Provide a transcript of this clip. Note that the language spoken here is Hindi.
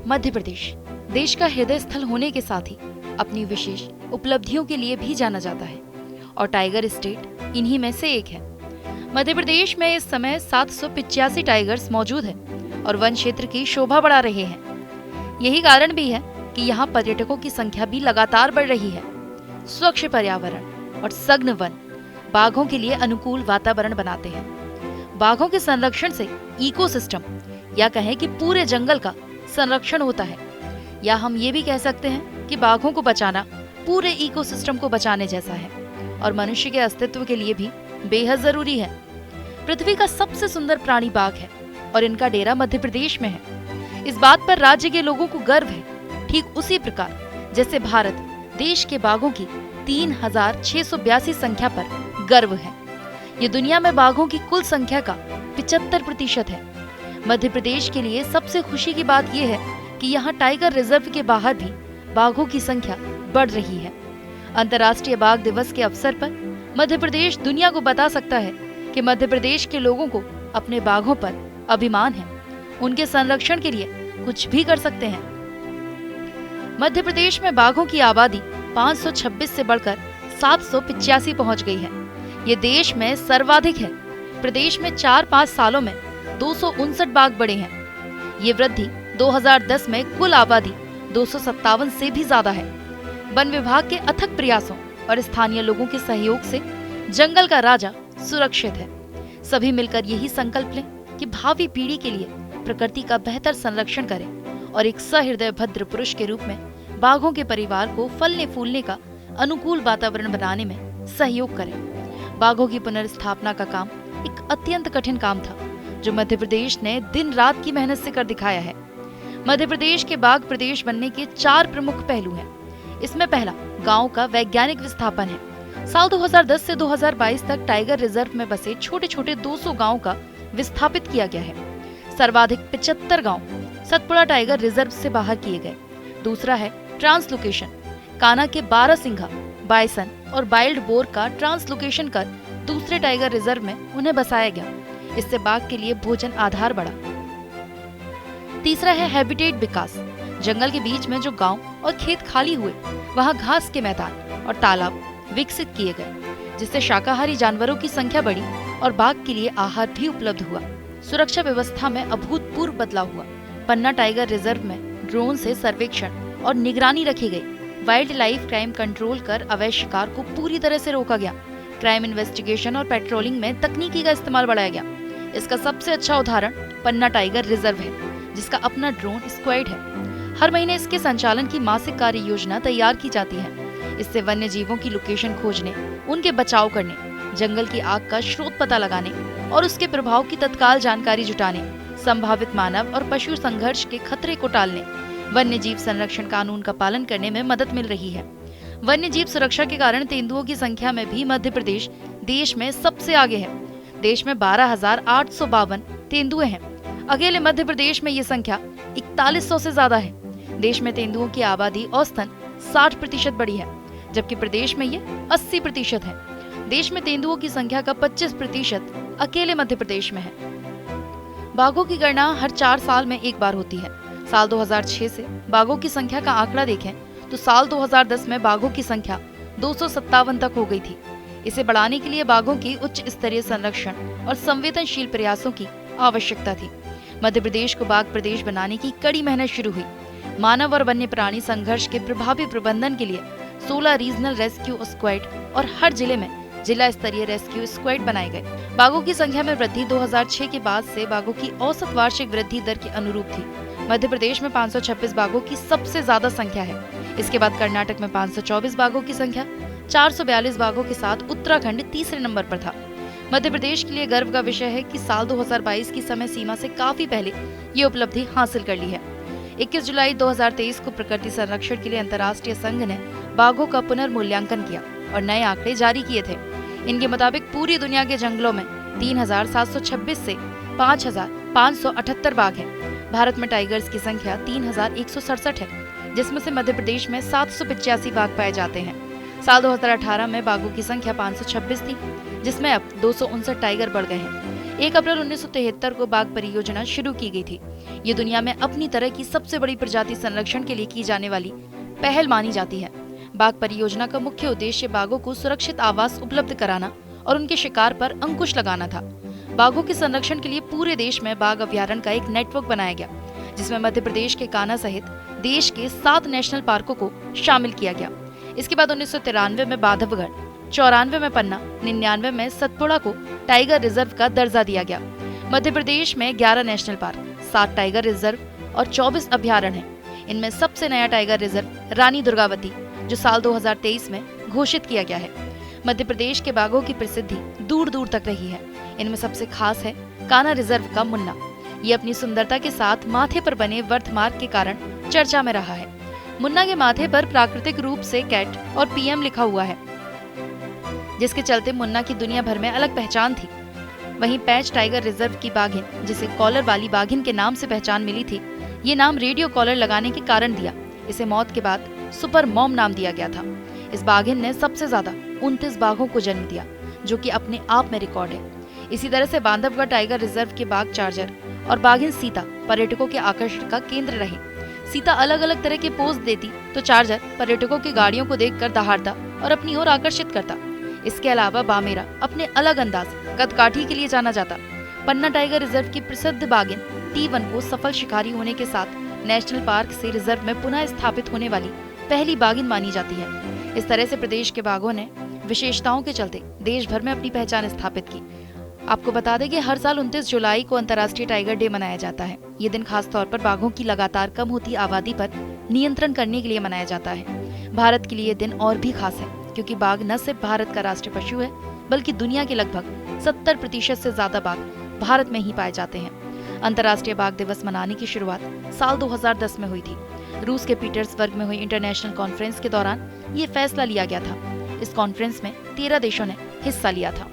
मध्य प्रदेश देश का हृदय स्थल होने के साथ ही अपनी विशेष उपलब्धियों के लिए भी जाना जाता है और टाइगर स्टेट इन्हीं में से एक है। मध्य प्रदेश में इस समय 785 टाइगर्स मौजूद हैं और वन क्षेत्र की शोभा बढ़ा रहे हैं। यही कारण भी है कि यहाँ पर्यटकों की संख्या भी लगातार बढ़ रही है। स्वच्छ पर्यावरण और सघन वन बाघों के लिए अनुकूल वातावरण बनाते हैं। बाघों के संरक्षण से इकोसिस्टम या कहें कि पूरे जंगल का संरक्षण होता है, या हम ये भी कह सकते हैं कि बाघों को बचाना पूरे इकोसिस्टम को बचाने जैसा है और मनुष्य के अस्तित्व के लिए भी बेहद जरूरी है। पृथ्वी का सबसे सुंदर प्राणी बाघ है और इनका डेरा मध्य प्रदेश में है। इस बात पर राज्य के लोगों को गर्व है। ठीक उसी प्रकार जैसे भारत देश के बाघों की 3682 संख्या पर गर्व है। ये दुनिया में बाघों की कुल संख्या का 75% है। मध्य प्रदेश के लिए सबसे खुशी की बात यह है कि यहाँ टाइगर रिजर्व के बाहर भी बाघों की संख्या बढ़ रही है। अंतर्राष्ट्रीय बाघ दिवस के अवसर पर मध्य प्रदेश दुनिया को बता सकता है कि मध्य प्रदेश के लोगों को अपने बाघों पर अभिमान है। उनके संरक्षण के लिए कुछ भी कर सकते हैं। मध्य प्रदेश में बाघों की आबादी 526 से बढ़कर 785 पहुंच गई है। ये देश में सर्वाधिक है। प्रदेश में 4-5 सालों में 259 बाघ बढ़े हैं। ये वृद्धि 2010 में कुल आबादी 257 से भी ज्यादा है। वन विभाग के अथक प्रयासों और स्थानीय लोगों के सहयोग से जंगल का राजा सुरक्षित है। सभी मिलकर यही संकल्प लें कि भावी पीढ़ी के लिए प्रकृति का बेहतर संरक्षण करें और एक सहृदय भद्र पुरुष के रूप में बाघों के परिवार को फलने फूलने का अनुकूल वातावरण बनाने में सहयोग करें। बाघों की पुनर्स्थापना का काम एक अत्यंत कठिन काम था, जो मध्य प्रदेश ने दिन रात की मेहनत से कर दिखाया है। मध्य प्रदेश के बाघ प्रदेश बनने के 4 प्रमुख पहलू हैं। इसमें पहला गांव का वैज्ञानिक विस्थापन है। साल 2010 से 2022 तक टाइगर रिजर्व में बसे छोटे छोटे 200 गांव का विस्थापित किया गया है। सर्वाधिक 75 गांव सतपुड़ा टाइगर रिजर्व से बाहर किए गए। दूसरा है ट्रांसलोकेशन। कान्हा के 12 सिंघा, बाइसन और वाइल्ड बोर का ट्रांसलोकेशन कर दूसरे टाइगर रिजर्व में उन्हें बसाया गया। इससे बाघ के लिए भोजन आधार बढ़ा। तीसरा है हैबिटेट विकास। जंगल के बीच में जो गांव और खेत खाली हुए, वहां घास के मैदान और तालाब विकसित किए गए, जिससे शाकाहारी जानवरों की संख्या बढ़ी और बाघ के लिए आहार भी उपलब्ध हुआ। सुरक्षा व्यवस्था में अभूतपूर्व बदलाव हुआ। पन्ना टाइगर रिजर्व में ड्रोन से सर्वेक्षण और निगरानी रखी गई। वाइल्ड लाइफ क्राइम कंट्रोल कर अवैध शिकार को पूरी तरह से रोका गया। क्राइम इन्वेस्टिगेशन और पेट्रोलिंग में तकनीकी का इस्तेमाल बढ़ाया गया। इसका सबसे अच्छा उदाहरण पन्ना टाइगर रिजर्व है, जिसका अपना ड्रोन स्क्वाड है। हर महीने इसके संचालन की मासिक कार्य योजना तैयार की जाती है। इससे वन्य जीवों की लोकेशन खोजने, उनके बचाव करने, जंगल की आग का स्रोत पता लगाने और उसके प्रभाव की तत्काल जानकारी जुटाने, संभावित मानव और पशु संघर्ष के खतरे को टालने, वन्य जीव संरक्षण कानून का पालन करने में मदद मिल रही है। वन्य जीव सुरक्षा के कारण तेंदुओं की संख्या में भी मध्य प्रदेश देश में सबसे आगे है। देश में 12,852 तेंदुए हैं। अकेले मध्य प्रदेश में ये संख्या 4100 से ज्यादा है। देश में तेंदुओं की आबादी औसतन 60% बढ़ी है, जबकि प्रदेश में ये 80% है। देश में तेंदुओं की संख्या का 25% अकेले मध्य प्रदेश में है। बाघों की गणना हर 4 साल में एक बार होती है। साल 2006 से बाघों की संख्या का आंकड़ा देखें तो साल 2010 में बाघों की संख्या 257 तक हो गई थी। इसे बढ़ाने के लिए बाघों की उच्च स्तरीय संरक्षण और संवेदनशील प्रयासों की आवश्यकता थी। मध्य प्रदेश को बाघ प्रदेश बनाने की कड़ी मेहनत शुरू हुई। मानव और वन्य प्राणी संघर्ष के प्रभावी प्रबंधन के लिए 16 रीजनल रेस्क्यू स्क्वाड और हर जिले में जिला स्तरीय रेस्क्यू स्क्वाड बनाए गए। बाघों की संख्या में वृद्धि 2006 के बाद से बाघों की औसत वार्षिक वृद्धि दर के अनुरूप थी। मध्य प्रदेश में 526 बाघों की सबसे ज्यादा संख्या है। इसके बाद कर्नाटक में 524 बाघों की संख्या, 442 बाघों के साथ उत्तराखंड तीसरे नंबर पर था। मध्य प्रदेश के लिए गर्व का विषय है कि साल 2022 की समय सीमा से काफी पहले ये उपलब्धि हासिल कर ली है। 21 जुलाई 2023 को प्रकृति संरक्षण के लिए अंतर्राष्ट्रीय संघ ने बाघों का पुनर्मूल्यांकन किया और नए आंकड़े जारी किए थे। इनके मुताबिक पूरी दुनिया के जंगलों में 3726 से 5578 बाघ हैं। भारत में टाइगर्स की संख्या 3167 है, जिसमें से मध्य प्रदेश में 785 बाघ पाए जाते हैं। साल 2018 में बाघों की संख्या 526 थी, जिसमें अब 259 टाइगर बढ़ गए हैं। 1 अप्रैल 1973 को बाघ परियोजना शुरू की गई थी। ये दुनिया में अपनी तरह की सबसे बड़ी प्रजाति संरक्षण के लिए की जाने वाली पहल मानी जाती है। बाघ परियोजना का मुख्य उद्देश्य बाघों को सुरक्षित आवास उपलब्ध कराना और उनके शिकार पर अंकुश लगाना था। बाघों के संरक्षण के लिए पूरे देश में बाघ अभयारण्य का एक नेटवर्क बनाया गया, जिसमें मध्य प्रदेश के कान्हा सहित देश के 7 नेशनल पार्कों को शामिल किया गया। इसके बाद 1993 में बांधवगढ़, 94 में पन्ना, 99 में सतपुड़ा को टाइगर रिजर्व का दर्जा दिया गया। मध्य प्रदेश में 11 नेशनल पार्क, 7 टाइगर रिजर्व और 24 अभयारण्य हैं। इनमें सबसे नया टाइगर रिजर्व रानी दुर्गावती, जो साल 2023 में घोषित किया गया है। मध्य प्रदेश के बाघों की प्रसिद्धि दूर दूर तक रही है। इनमें सबसे खास है कान्हा रिजर्व का मुन्ना। ये अपनी सुंदरता के साथ माथे पर बने वर्धमार्क के कारण चर्चा में रहा है। मुन्ना के माथे पर प्राकृतिक रूप से कैट और पीएम लिखा हुआ है, जिसके चलते मुन्ना की दुनिया भर में अलग पहचान थी। वहीं पैच टाइगर रिजर्व की बाघिन, जिसे कॉलर वाली बाघिन के नाम से पहचान मिली थी, ये नाम रेडियो कॉलर लगाने के कारण दिया। इसे मौत के बाद सुपर मॉम नाम दिया गया था। इस बाघिन ने सबसे ज्यादा 29 बाघों को जन्म दिया, जो कि अपने आप में रिकॉर्ड है। इसी तरह से बांधवगढ़ टाइगर रिजर्व के बाघ चार्जर और बाघिन सीता पर्यटकों के आकर्षण का केंद्र रही। सीता अलग अलग तरह के पोज देती तो चार्जर पर्यटकों की गाड़ियों को देखकर दहाड़ता और अपनी ओर आकर्षित करता। इसके अलावा बामेरा अपने अलग अंदाज कदकाठी के लिए जाना जाता। पन्ना टाइगर रिजर्व की प्रसिद्ध बाघिन T1 को सफल शिकारी होने के साथ नेशनल पार्क से रिजर्व में पुनः स्थापित होने वाली पहली बाघिन मानी जाती है। इस तरह से प्रदेश के बाघों ने विशेषताओं के चलते देश भर में अपनी पहचान स्थापित की। आपको बता दें कि हर साल 29 जुलाई को अंतर्राष्ट्रीय टाइगर डे मनाया जाता है। ये दिन खास तौर पर बाघों की लगातार कम होती आबादी पर नियंत्रण करने के लिए मनाया जाता है। भारत के लिए ये दिन और भी खास है, क्योंकि बाघ न सिर्फ भारत का राष्ट्रीय पशु है, बल्कि दुनिया के लगभग 70% से ज्यादा बाघ भारत में ही पाए जाते हैं। अंतर्राष्ट्रीय बाघ दिवस मनाने की शुरुआत साल 2010 में हुई थी। रूस के पीटर्सबर्ग में हुई इंटरनेशनल कॉन्फ्रेंस के दौरान ये फैसला लिया गया था। इस कॉन्फ्रेंस में 13 देशों ने हिस्सा लिया था।